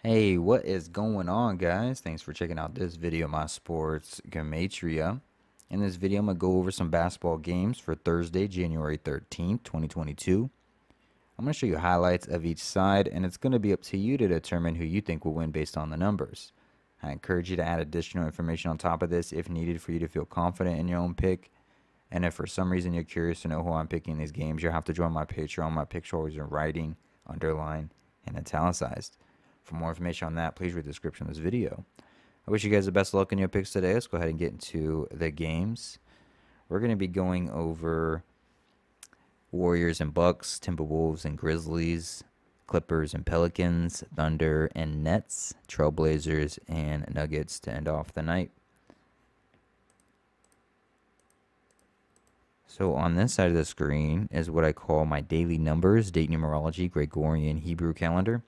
Hey, what is going on, guys? Thanks for checking out this video, my sports Gematria. In this video, I'm going to go over some basketball games for Thursday, January 13th, 2022. I'm going to show you highlights of each side, and it's going to be up to you to determine who you think will win based on the numbers. I encourage you to add additional information on top of this if needed for you to feel confident in your own pick. And if for some reason you're curious to know who I'm picking in these games, you'll have to join my Patreon. My picks are always in writing, underlined, and italicized. For more information on that, please read the description of this video. I wish you guys the best of luck in your picks today. Let's go ahead and get into the games. We're going to be going over Warriors and Bucks, Timberwolves and Grizzlies, Clippers and Pelicans, Thunder and Nets, Trailblazers and Nuggets to end off the night. So on this side of the screen is what I call my daily numbers, date numerology, Gregorian Hebrew calendar.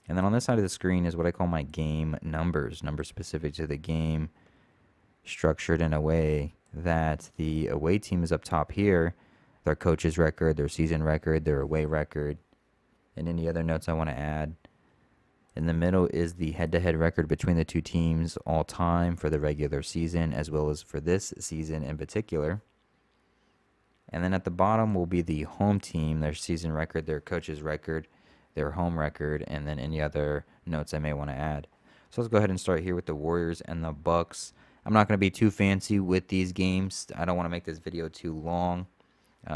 And then on this side of the screen is what I call my game numbers specific to the game, structured in a way that the away team is up top here, their coach's record, their season record, their away record, and any other notes I want to add. In the middle is the head-to-head record between the two teams all time for the regular season, as well as for this season in particular. And then at the bottom will be the home team, their season record, their coach's record, their home record, and then any other notes I may want to add. So let's go ahead and start here with the Warriors and the Bucks. I'm not going to be too fancy with these games. I don't want to make this video too long.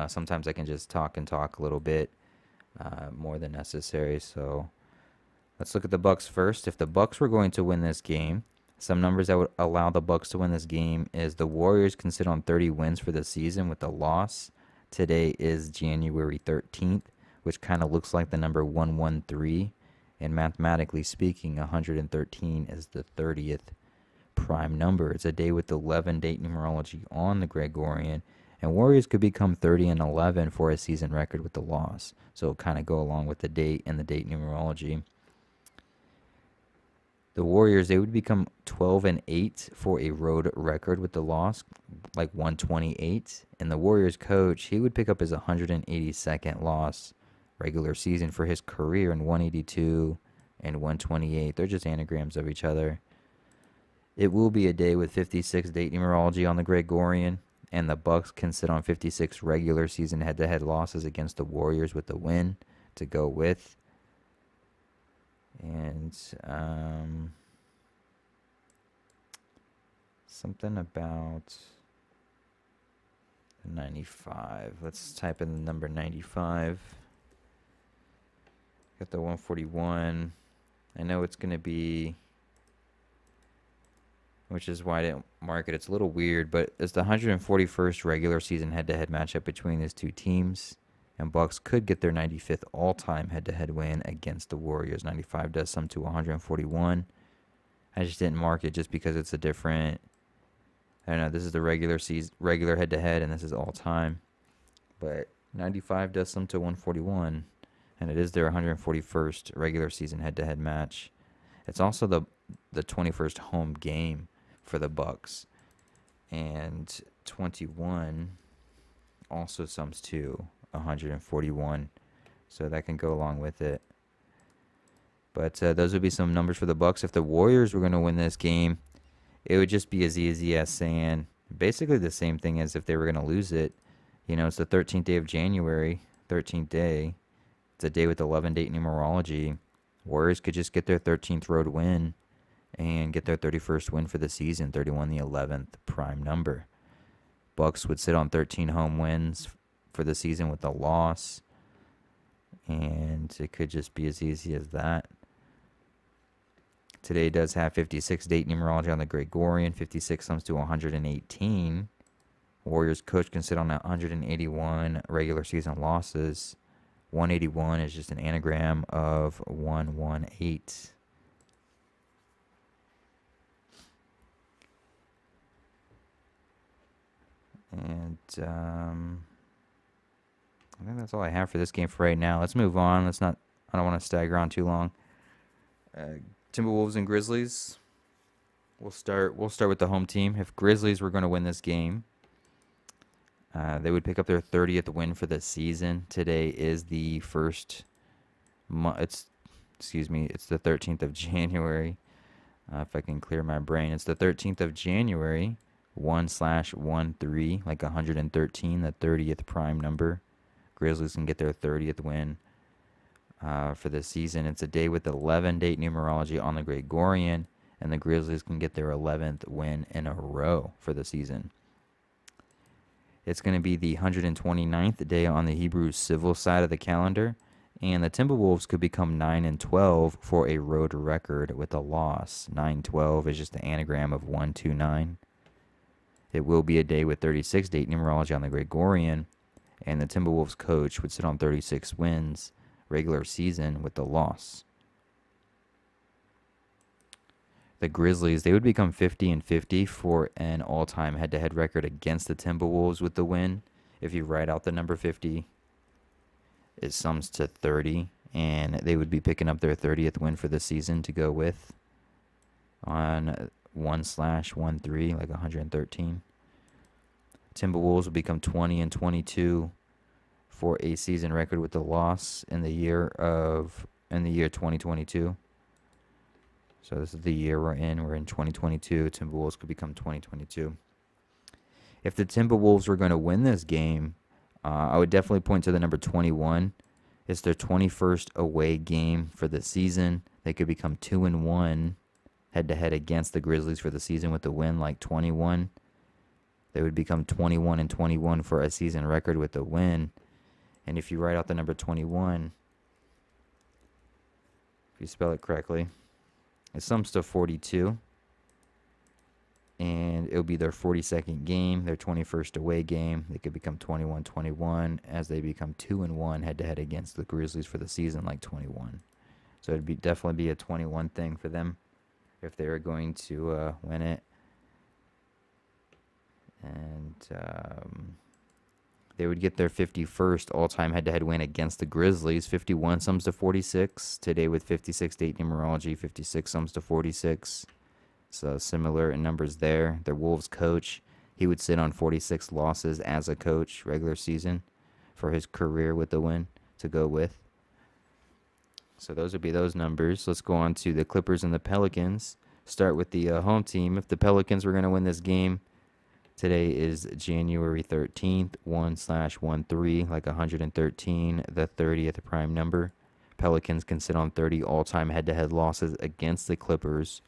Sometimes I can just talk a little bit more than necessary. So let's look at the Bucks first. If the Bucks were going to win this game, some numbers that would allow the Bucks to win this game is the Warriors can sit on 30 wins for the season with a loss. Today is January 13th. Which kind of looks like the number 113. And mathematically speaking, 113 is the 30th prime number. It's a day with 11 date numerology on the Gregorian. And Warriors could become 30-11 for a season record with the loss. So it'll kind of go along with the date and the date numerology. The Warriors, they would become 12-8 for a road record with the loss, like 128. And the Warriors coach, he would pick up his 182nd loss regular season for his career in 182 and 128. They're just anagrams of each other. It will be a day with 56 date numerology on the Gregorian, and the Bucks can sit on 56 regular season head-to-head losses against the Warriors with the win to go with. And something about 95. Let's type in the number 95. Got the 141. I know it's going to be, which is why I didn't mark it. It's a little weird, but it's the 141st regular season head-to-head matchup between these two teams. And Bucks could get their 95th all-time head-to-head win against the Warriors. 95 does sum to 141. I just didn't mark it just because it's a different, I don't know, this is the regular head-to-head, and this is all-time. But 95 does sum to 141. And it is their 141st regular season head-to-head match. It's also the 21st home game for the Bucks, and 21 also sums to 141, so that can go along with it. But those would be some numbers for the Bucks. If the Warriors were going to win this game, it would just be as easy as saying basically the same thing as if they were going to lose it. You know, it's the 13th day of January, 13th day. It's a day with 11 date numerology. Warriors could just get their 13th road win and get their 31st win for the season, 31 the 11th prime number. Bucks would sit on 13 home wins for the season with a loss, and it could just be as easy as that. Today does have 56 date numerology on the Gregorian. 56 sums to 118. Warriors coach can sit on 181 regular season losses. 181 is just an anagram of 118. And I think that's all I have for this game for right now. Let's move on. I don't want to stagger on too long. Timberwolves and Grizzlies. We'll start with the home team. If Grizzlies were going to win this game, they would pick up their 30th win for the season. Today is the first. It's excuse me, it's the 13th of January. If I can clear my brain, it's the 13th of January, 1/13, like 113, the 30th prime number. Grizzlies can get their 30th win for the season. It's a day with 11 date numerology on the Gregorian, and the Grizzlies can get their 11th win in a row for the season. It's going to be the 129th day on the Hebrew civil side of the calendar, and the Timberwolves could become 9-12 for a road record with a loss. 9-12 is just the anagram of 129. It will be a day with 36 date numerology on the Gregorian, and the Timberwolves coach would sit on 36 wins regular season with the loss. The Grizzlies, they would become 50-50 for an all-time head-to-head record against the Timberwolves with the win. If you write out the number 50, it sums to 30, and they would be picking up their 30th win for the season to go with on 1/13, like 113. Timberwolves will become 20-22 for a season record with the loss in the year 2022. So this is the year we're in. We're in 2022. Timberwolves could become 2022. If the Timberwolves were going to win this game, I would definitely point to the number 21. It's their 21st away game for the season. They could become 2-1 head-to-head against the Grizzlies for the season with the win, like 21. They would become 21-21 for a season record with the win. And if you write out the number 21, if you spell it correctly, it sums to 42. And it'll be their 42nd game, their 21st away game. They could become 21-21 as they become 2-1 head-to-head against the Grizzlies for the season, like 21. So it'd definitely be a 21 thing for them if they were going to win it. And they would get their 51st all-time head-to-head win against the Grizzlies. 51 sums to 46. Today with 56 date numerology, 56 sums to 46. So similar in numbers there. Their Wolves coach, he would sit on 46 losses as a coach regular season for his career with the win to go with. So those would be those numbers. Let's go on to the Clippers and the Pelicans. Start with the home team. If the Pelicans were going to win this game, today is January 13th, 1/13, like 113, the 30th prime number. Pelicans can sit on 30 all-time head-to-head losses against the Clippers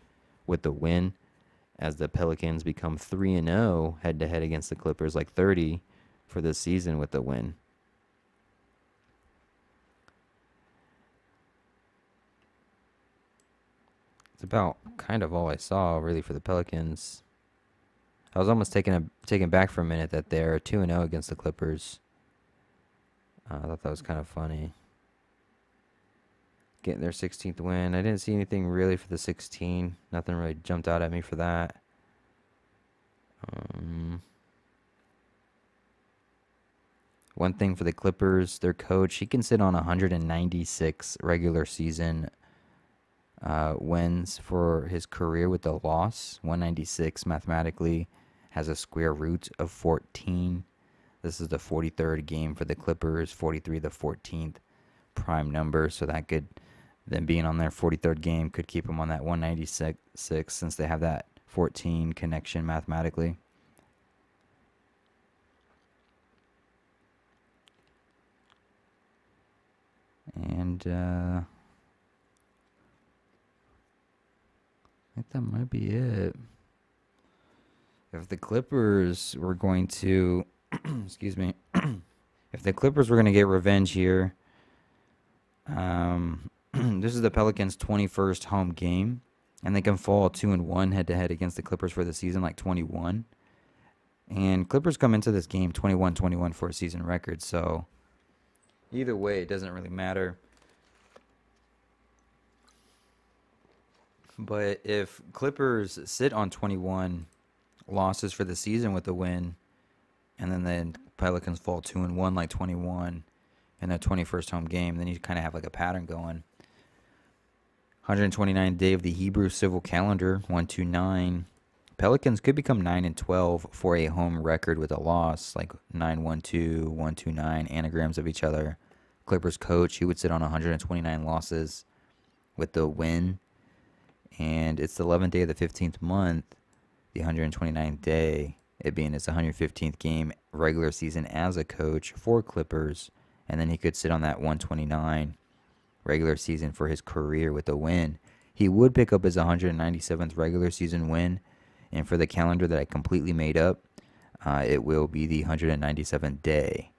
with the win, as the Pelicans become 3-0 head-to-head against the Clippers, like 30 for this season with the win. It's about kind of all I saw, really, for the Pelicans. I was almost taken back for a minute that they're 2-0 against the Clippers. I thought that was kind of funny. Getting their 16th win. I didn't see anything really for the 16. Nothing really jumped out at me for that. One thing for the Clippers, their coach, he can sit on 196 regular season wins for his career with the loss. 196 mathematically has a square root of 14. This is the 43rd game for the Clippers, 43 the 14th prime number, so that could, them being on their 43rd game, could keep them on that 196 since they have that 14 connection mathematically. And I think that might be it. If the Clippers were going to, excuse me, if the Clippers were going to get revenge here, this is the Pelicans' 21st home game, and they can fall 2-1 head-to-head against the Clippers for the season, like 21. And Clippers come into this game 21-21 for a season record, so either way, it doesn't really matter. But if Clippers sit on 21 losses for the season with a win, and then the Pelicans fall 2-1 like 21 in their 21st home game, then you kind of have like a pattern going. 129th day of the Hebrew civil calendar, 129. Pelicans could become 9-12 for a home record with a loss, like 9-1-2, 1-2-9, anagrams of each other. Clippers coach, he would sit on 129 losses with the win. And it's the 11th day of the 15th month, the 129th day, it being his 115th game regular season as a coach for Clippers. And then he could sit on that 129 regular season for his career with a win. He would pick up his 197th regular season win. And for the calendar that I completely made up, it will be the 197th day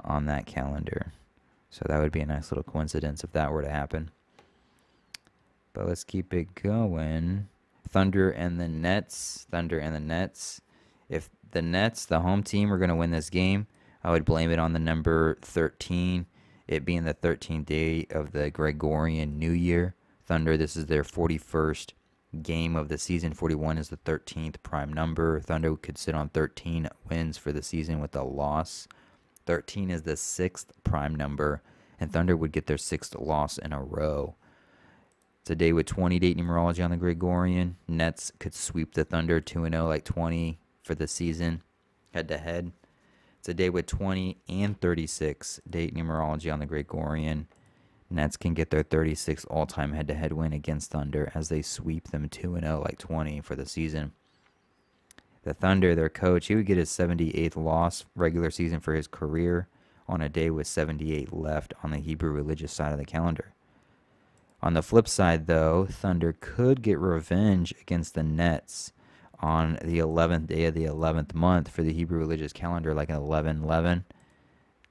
on that calendar. So that would be a nice little coincidence if that were to happen. But let's keep it going. Thunder and the Nets. Thunder and the Nets. If the Nets, the home team, are going to win this game, I would blame it on the number 13, it being the 13th day of the Gregorian New Year. Thunder, this is their 41st game of the season. 41 is the 13th prime number. Thunder could sit on 13 wins for the season with a loss. 13 is the 6th prime number, and Thunder would get their 6th loss in a row. It's a day with 20 date numerology on the Gregorian. Nets could sweep the Thunder 2-0, like 20 for the season, head-to-head. It's a day with 20 and 36 date numerology on the Gregorian. Nets can get their 36th all-time head-to-head win against Thunder as they sweep them 2-0, like 20 for the season. The Thunder, their coach, he would get his 78th loss regular season for his career on a day with 78 left on the Hebrew religious side of the calendar. On the flip side, though, Thunder could get revenge against the Nets on the 11th day of the 11th month for the Hebrew religious calendar, like an 11-11.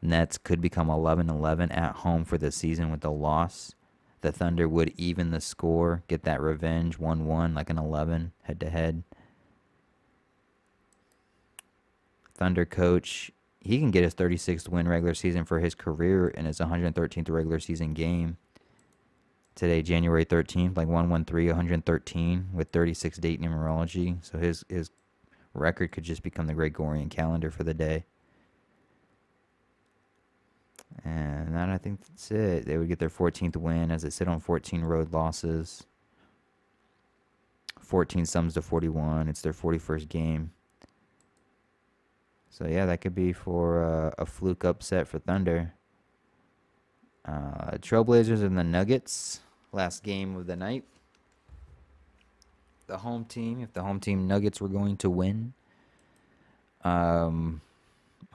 Nets could become 11-11 at home for the season with a loss. The Thunder would even the score, get that revenge, 1-1, like an 11, head-to-head. Thunder coach, he can get his 36th win regular season for his career in his 113th regular season game. Today, January 13th, like 113, 113 with 36 date numerology. So his record could just become the Gregorian calendar for the day. And then I think that's it. They would get their 14th win as they sit on 14 road losses. 14 sums to 41. It's their 41st game. So, yeah, that could be for a fluke upset for Thunder. Trailblazers and the Nuggets, last game of the night. The home team, if the home team Nuggets were going to win. I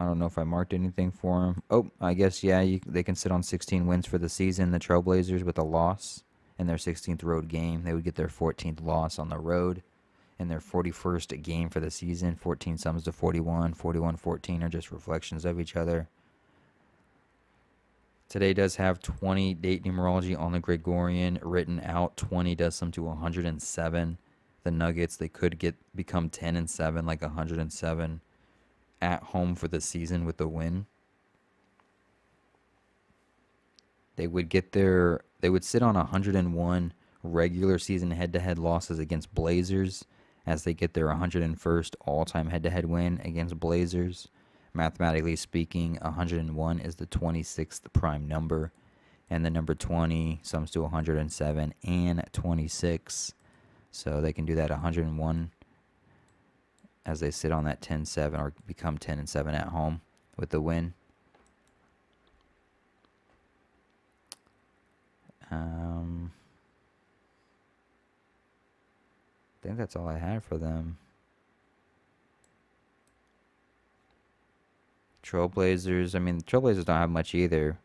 don't know if I marked anything for them. Oh, I guess, yeah, they can sit on 16 wins for the season. The Trailblazers with a loss in their 16th road game. They would get their 14th loss on the road in their 41st game for the season. 14 sums to 41. 41-14 are just reflections of each other. Today does have 20 date numerology on the Gregorian written out. 20 does sum to 107. The Nuggets, they could become 10-7, like 107 at home for the season with the win. They would sit on 101 regular season head-to-head losses against Blazers as they get their 101st all-time head-to-head win against Blazers. Mathematically speaking, 101 is the 26th prime number, and the number 20 sums to 107 and 26. So they can do that 101 as they sit on that 10-7 or become 10-7 at home with the win. I think that's all I had for them. Trailblazers, I mean, the Trailblazers don't have much either,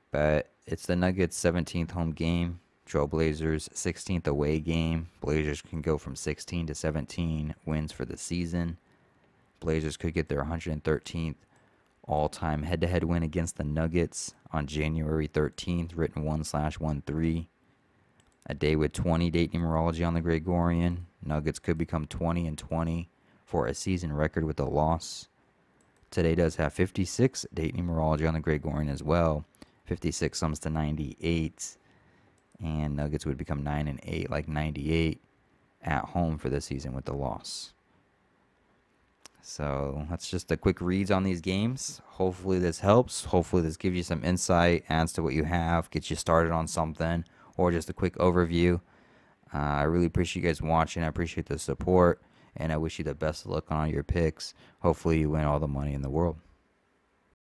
but it's the Nuggets' 17th home game. Trailblazers' 16th away game. Blazers can go from 16 to 17 wins for the season. Blazers could get their 113th all-time head-to-head win against the Nuggets on January 13th, written 1/13. A day with 20 date numerology on the Gregorian. Nuggets could become 20-20 for a season record with a loss. Today does have 56 date numerology on the Gregorian as well. 56 sums to 98. And Nuggets would become 9-8, like 98 at home for the season with the loss. So that's just a quick reads on these games. Hopefully this helps. Hopefully this gives you some insight, adds to what you have, gets you started on something, or just a quick overview. I really appreciate you guys watching. I appreciate the support, and I wish you the best of luck on all your picks. Hopefully you win all the money in the world.